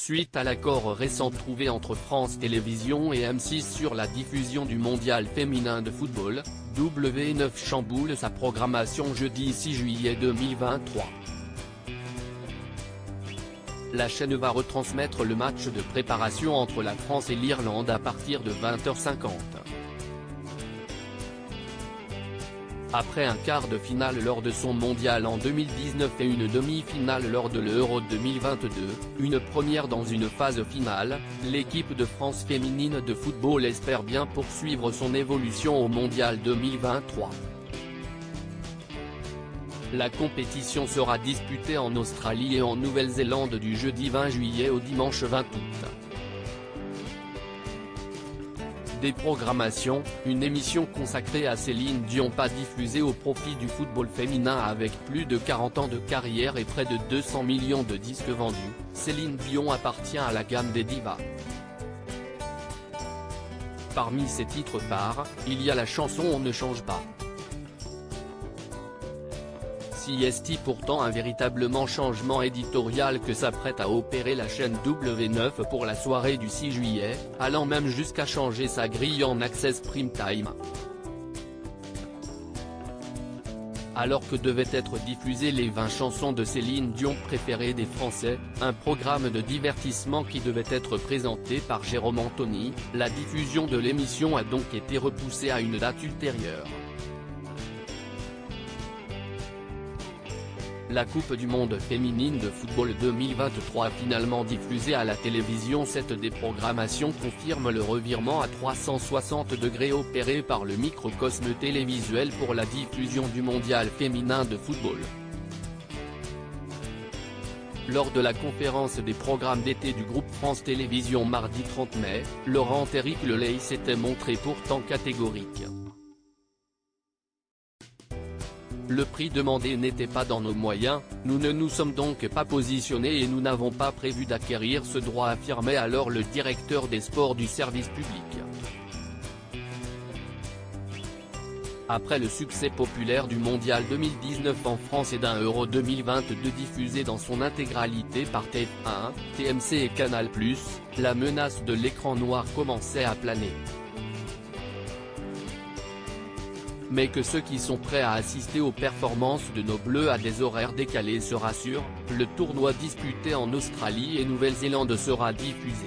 Suite à l'accord récent trouvé entre France Télévisions et M6 sur la diffusion du mondial féminin de football, W9 chamboule sa programmation jeudi 6 juillet 2023. La chaîne va retransmettre le match de préparation entre la France et l'Irlande à partir de 20h50. Après un quart de finale lors de son mondial en 2019 et une demi-finale lors de l'Euro 2022, une première dans une phase finale, l'équipe de France féminine de football espère bien poursuivre son évolution au mondial 2023. La compétition sera disputée en Australie et en Nouvelle-Zélande du jeudi 20 juillet au dimanche 20 août. Des programmations, une émission consacrée à Céline Dion pas diffusée au profit du football féminin avec plus de 40 ans de carrière et près de 200 millions de disques vendus, Céline Dion appartient à la gamme des divas. Parmi ses titres phares, il y a la chanson On ne change pas. CST pourtant un véritablement changement éditorial que s'apprête à opérer la chaîne W9 pour la soirée du 6 juillet, allant même jusqu'à changer sa grille en Access Prime Time. Alors que devaient être diffusées les 20 chansons de Céline Dion préférées des Français, un programme de divertissement qui devait être présenté par Jérôme Anthony, la diffusion de l'émission a donc été repoussée à une date ultérieure. La Coupe du monde féminine de football 2023 finalement diffusée à la télévision. Cette déprogrammation confirme le revirement à 360 degrés opéré par le microcosme télévisuel pour la diffusion du mondial féminin de football. Lors de la conférence des programmes d'été du groupe France Télévisions mardi 30 mai, Laurent-Éric Lelay s'était montré pourtant catégorique. Le prix demandé n'était pas dans nos moyens, nous ne nous sommes donc pas positionnés et nous n'avons pas prévu d'acquérir ce droit, affirmait alors le directeur des sports du service public. Après le succès populaire du mondial 2019 en France et d'un Euro 2022 diffusé dans son intégralité par TF1, TMC et Canal+, la menace de l'écran noir commençait à planer. Mais que ceux qui sont prêts à assister aux performances de nos Bleus à des horaires décalés se rassurent, le tournoi disputé en Australie et Nouvelle-Zélande sera diffusé.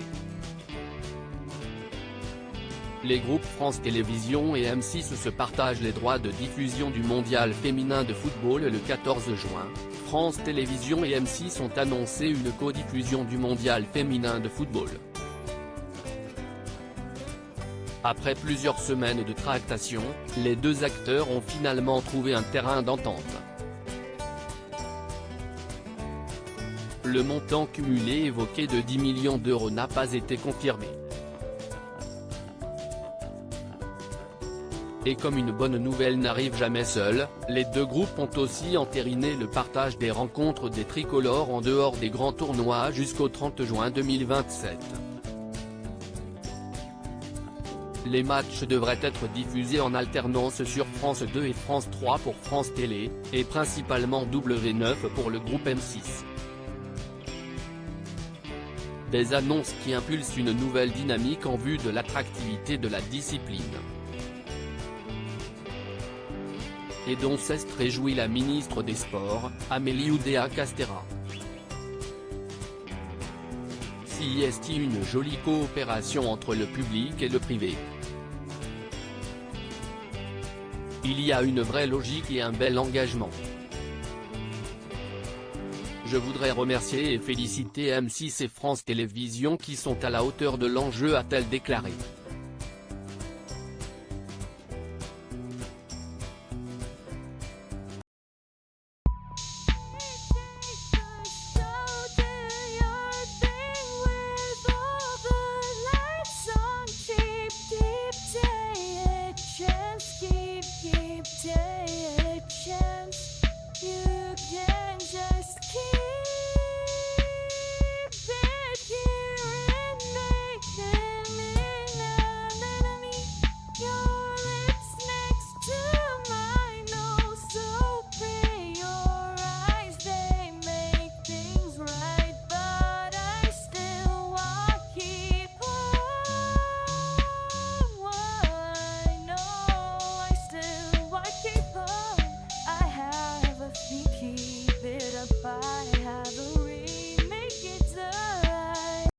Les groupes France Télévisions et M6 se partagent les droits de diffusion du mondial féminin de football le 14 juin. France Télévisions et M6 ont annoncé une codiffusion du mondial féminin de football. Après plusieurs semaines de tractations, les deux acteurs ont finalement trouvé un terrain d'entente. Le montant cumulé évoqué de 10 millions d'euros n'a pas été confirmé. Et comme une bonne nouvelle n'arrive jamais seule, les deux groupes ont aussi entériné le partage des rencontres des tricolores en dehors des grands tournois jusqu'au 30 juin 2027. Les matchs devraient être diffusés en alternance sur France 2 et France 3 pour France Télé, et principalement W9 pour le groupe M6. Des annonces qui impulsent une nouvelle dynamique en vue de l'attractivité de la discipline. Et dont s'est réjouie la ministre des Sports, Amélie Oudéa-Castéra. CST une jolie coopération entre le public et le privé. Il y a une vraie logique et un bel engagement. Je voudrais remercier et féliciter M6 et France Télévisions qui sont à la hauteur de l'enjeu, a-t-elle déclaré.